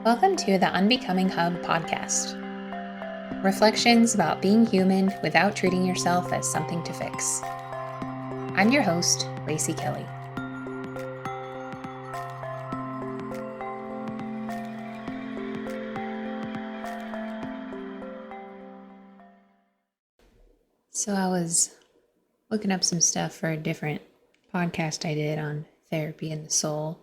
Welcome to the Unbecoming Hub podcast. Reflections about being human without treating yourself as something to fix. I'm your host, Lacey Kelly. So I was looking up some stuff for a different podcast I did on therapy and the soul,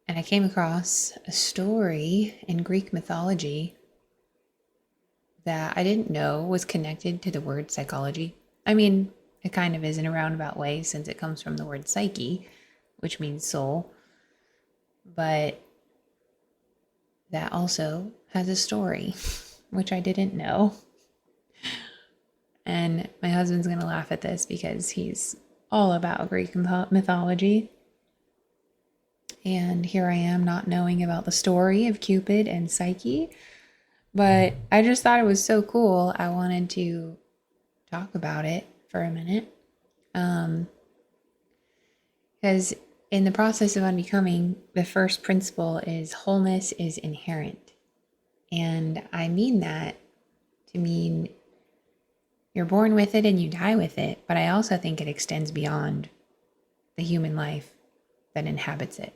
and I came across a story in Greek mythology that I didn't know was connected to the word psychology. I mean, it kind of is in a roundabout way since it comes from the word psyche, which means soul. But that also has a story, which I didn't know. And my husband's going to laugh at this because he's all about Greek mythology. And here I am not knowing about the story of Cupid and Psyche. But I just thought it was so cool. I wanted to talk about it for a minute. Because in the process of unbecoming, the first principle is wholeness is inherent. And I mean that to mean you're born with it and you die with it, but I also think it extends beyond the human life that inhabits it.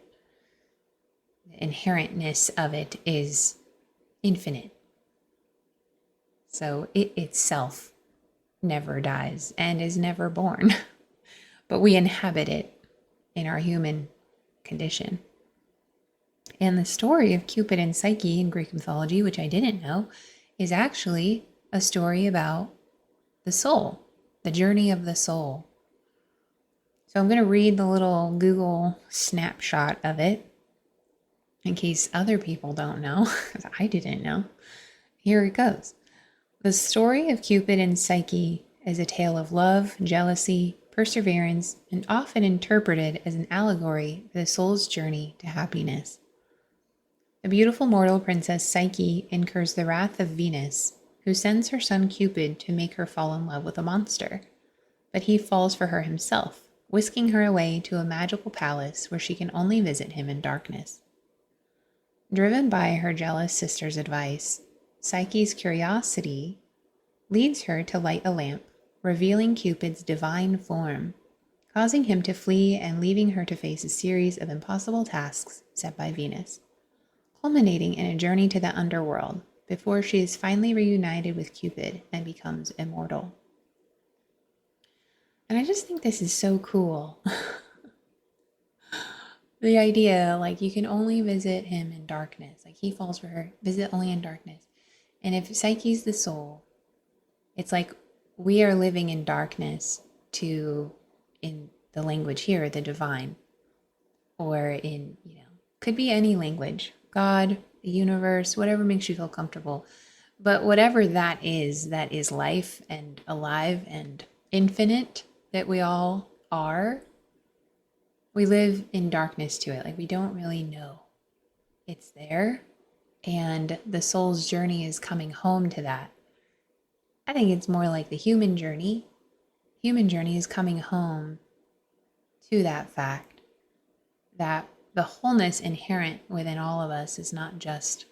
The inherentness of it is infinite. So it itself never dies and is never born, but we inhabit it in our human condition. And the story of Cupid and Psyche in Greek mythology, which I didn't know, is actually a story about the soul, the journey of the soul. So I'm going to read the little Google snapshot of it in case other people don't know, because I didn't know. Here it goes. The story of Cupid and Psyche is a tale of love, jealousy, perseverance, and often interpreted as an allegory for the soul's journey to happiness. The beautiful mortal princess Psyche incurs the wrath of Venus, who sends her son Cupid to make her fall in love with a monster. But he falls for her himself, whisking her away to a magical palace where she can only visit him in darkness. Driven by her jealous sister's advice, Psyche's curiosity leads her to light a lamp, revealing Cupid's divine form, causing him to flee and leaving her to face a series of impossible tasks set by Venus, culminating in a journey to the underworld before she is finally reunited with Cupid and becomes immortal. And I just think this is so cool. The idea, like, you can only visit him in darkness. Like, he falls for her, visit only in darkness. And if Psyche's the soul, it's like we are living in darkness to, in the language here, the divine. Or in, could be any language. God, the universe, whatever makes you feel comfortable. But whatever that is life and alive and infinite that we all are, we live in darkness to it. Like, we don't really know it's there. And the soul's journey is coming home to that. I think it's more like the human journey. Human journey is coming home to that fact that the wholeness inherent within all of us is not just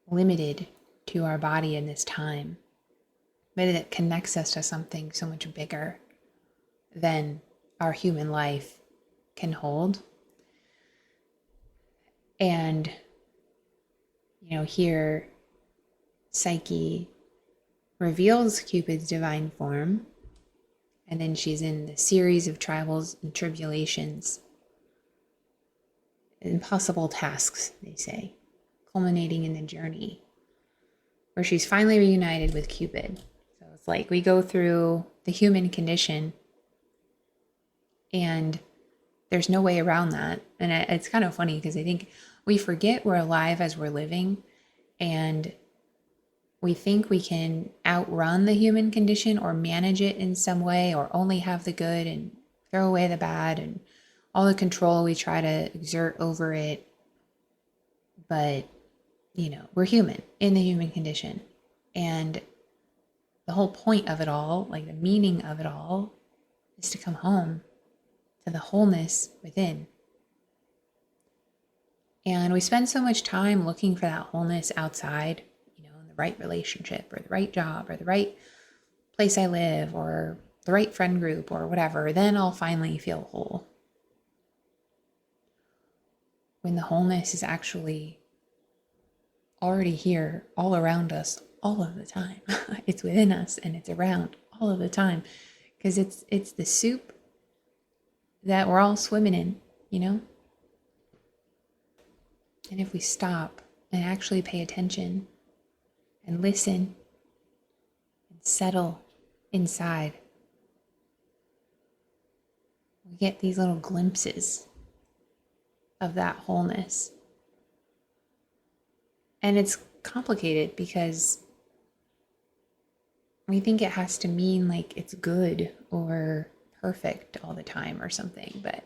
limited to our body in this time, but it connects us to something so much bigger than our human life can hold. And, here Psyche reveals Cupid's divine form, and then she's in the series of trials and tribulations, impossible tasks, they say, culminating in the journey where she's finally reunited with Cupid. So it's like we go through the human condition and there's no way around that. And it's kind of funny because I think we forget we're alive as we're living, and we think we can outrun the human condition or manage it in some way, or only have the good and throw away the bad and all the control we try to exert over it. But, we're human in the human condition. And the whole point of it all, like the meaning of it all, is to come home to the wholeness within. And we spend so much time looking for that wholeness outside, in the right relationship or the right job or the right place I live or the right friend group or whatever. Then I'll finally feel whole. When the wholeness is actually already here, all around us, all of the time. It's within us and it's around all of the time. Because it's the soup that we're all swimming in. And if we stop and actually pay attention and listen and settle inside, we get these little glimpses of that wholeness. And it's complicated because we think it has to mean like it's good or perfect all the time or something, but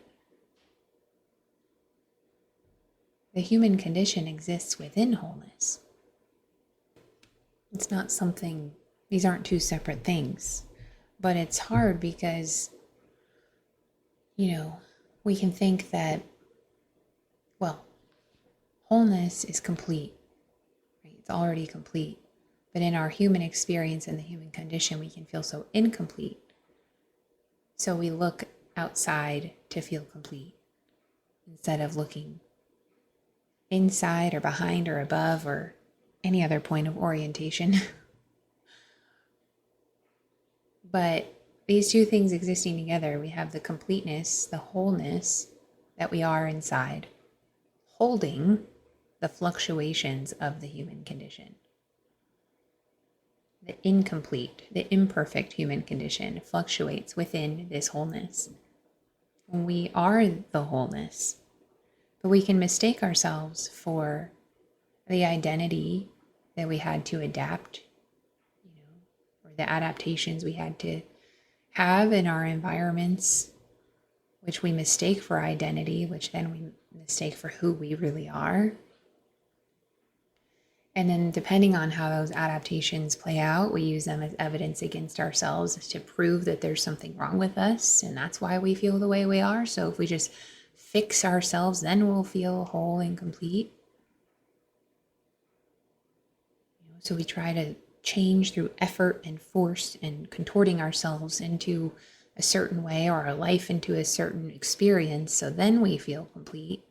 the human condition exists within wholeness. It's not something, these aren't two separate things, but it's hard because, we can think that, well, wholeness is complete, right? It's already complete. But in our human experience and the human condition, we can feel so incomplete. So we look outside to feel complete instead of looking inside or behind or above or any other point of orientation. But these two things existing together, we have the completeness, the wholeness that we are inside, holding the fluctuations of the human condition. The incomplete, the imperfect human condition fluctuates within this wholeness. We are the wholeness, but we can mistake ourselves for the identity that we had to adapt, or the adaptations we had to have in our environments, which we mistake for identity, which then we mistake for who we really are. And then depending on how those adaptations play out, we use them as evidence against ourselves to prove that there's something wrong with us. And that's why we feel the way we are. So if we just fix ourselves, then we'll feel whole and complete. So we try to change through effort and force and contorting ourselves into a certain way or our life into a certain experience. So then we feel complete.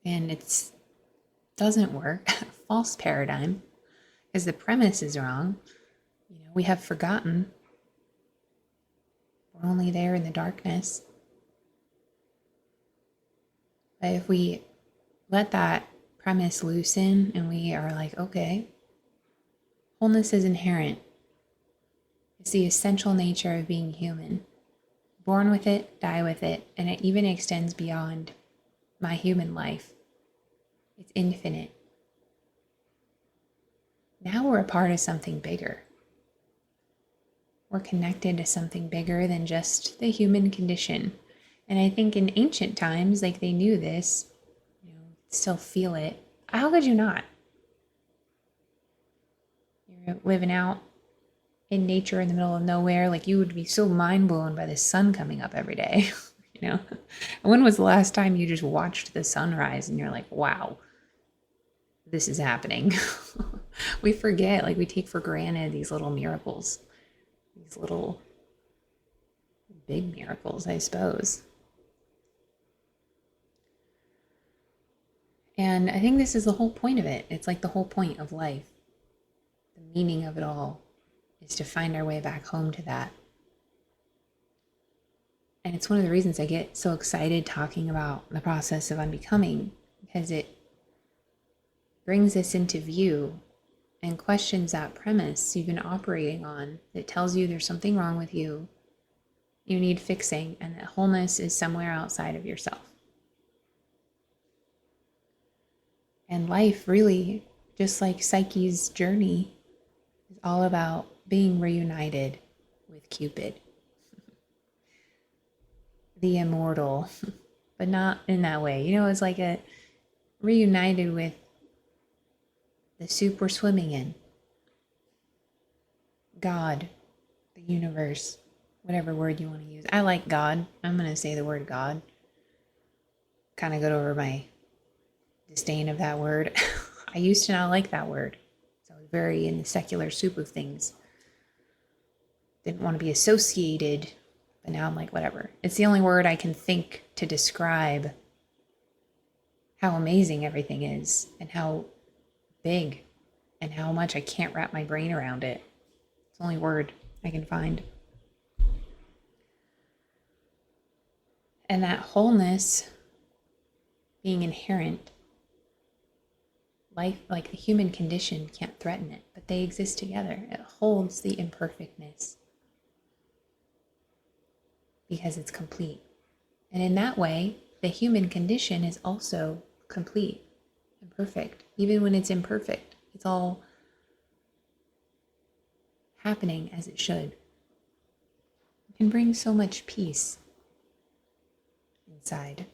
And it doesn't work. False paradigm, because the premise is wrong. We have forgotten. We're only there in the darkness. But if we let that premise loosen and we are like, okay, wholeness is inherent. It's the essential nature of being human. Born with it, die with it, and it even extends beyond my human life. It's infinite. Now we're a part of something bigger. We're connected to something bigger than just the human condition. And I think in ancient times, like they knew this, still feel it. How could you not? You're living out in nature in the middle of nowhere, like you would be so mind blown by the sun coming up every day. When was the last time you just watched the sunrise and you're like, wow, this is happening? We forget, like we take for granted these little miracles, these little big miracles, I suppose. And I think this is the whole point of it. It's like the whole point of life. The meaning of it all is to find our way back home to that. And it's one of the reasons I get so excited talking about the process of unbecoming, because it brings this into view and questions that premise you've been operating on that tells you there's something wrong with you, you need fixing, and that wholeness is somewhere outside of yourself. And life really, just like Psyche's journey, is all about being reunited with Cupid, the immortal, but not in that way. It's like a reunited with the soup we're swimming in, God, the universe, whatever word you want to use. I like God. I'm going to say the word God. Kind of got over my disdain of that word. I used to not like that word. So I was very in the secular soup of things. Didn't want to be associated, but now I'm like, whatever. It's the only word I can think to describe how amazing everything is and how big and how much I can't wrap my brain around it. It's the only word I can find. And that wholeness being inherent, life, like the human condition, can't threaten it, but they exist together. It holds the imperfectness because it's complete. And in that way, the human condition is also complete and perfect. Even when it's imperfect, it's all happening as it should. It can bring so much peace inside.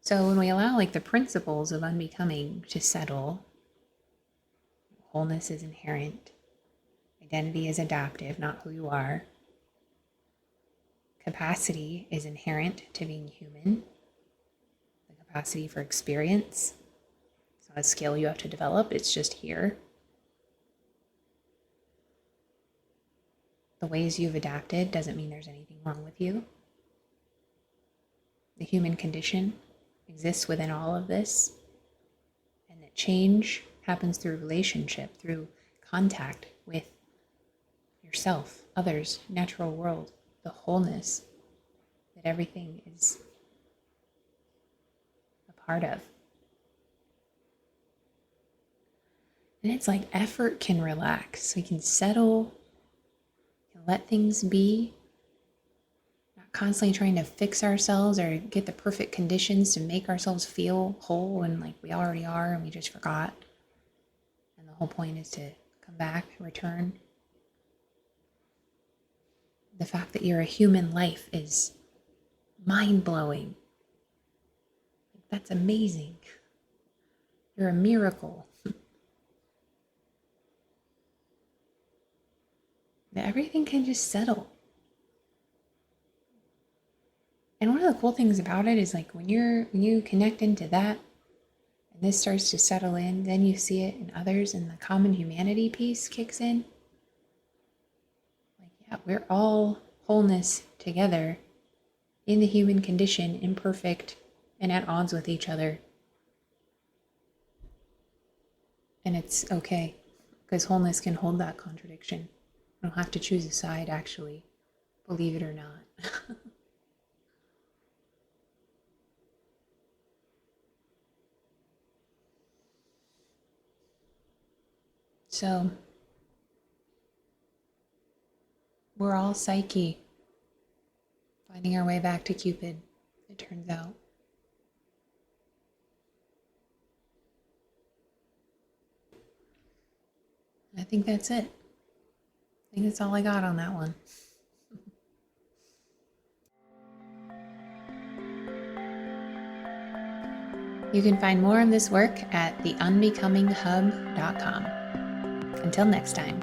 So when we allow like the principles of unbecoming to settle, wholeness is inherent, identity is adaptive, not who you are, capacity is inherent to being human, the capacity for experience. It's not a skill you have to develop, it's just here. The ways you've adapted doesn't mean there's anything wrong with you. The human condition exists within all of this, and that change happens through relationship, through contact with yourself, others, natural world, the wholeness that everything is a part of. And it's like effort can relax. We can settle, can let things be, not constantly trying to fix ourselves or get the perfect conditions to make ourselves feel whole and like we already are and we just forgot. And the whole point is to come back, return. The fact that you're a human life is mind-blowing. That's amazing. You're a miracle. That everything can just settle. And one of the cool things about it is like when you connect into that and this starts to settle in, then you see it in others and the common humanity piece kicks in. Yeah, we're all wholeness together in the human condition, imperfect and at odds with each other. And it's okay, because wholeness can hold that contradiction. You don't have to choose a side, actually, believe it or not. So, we're all Psyche, finding our way back to Cupid, it turns out. I think that's it. I think that's all I got on that one. You can find more of this work at theunbecominghub.com. Until next time.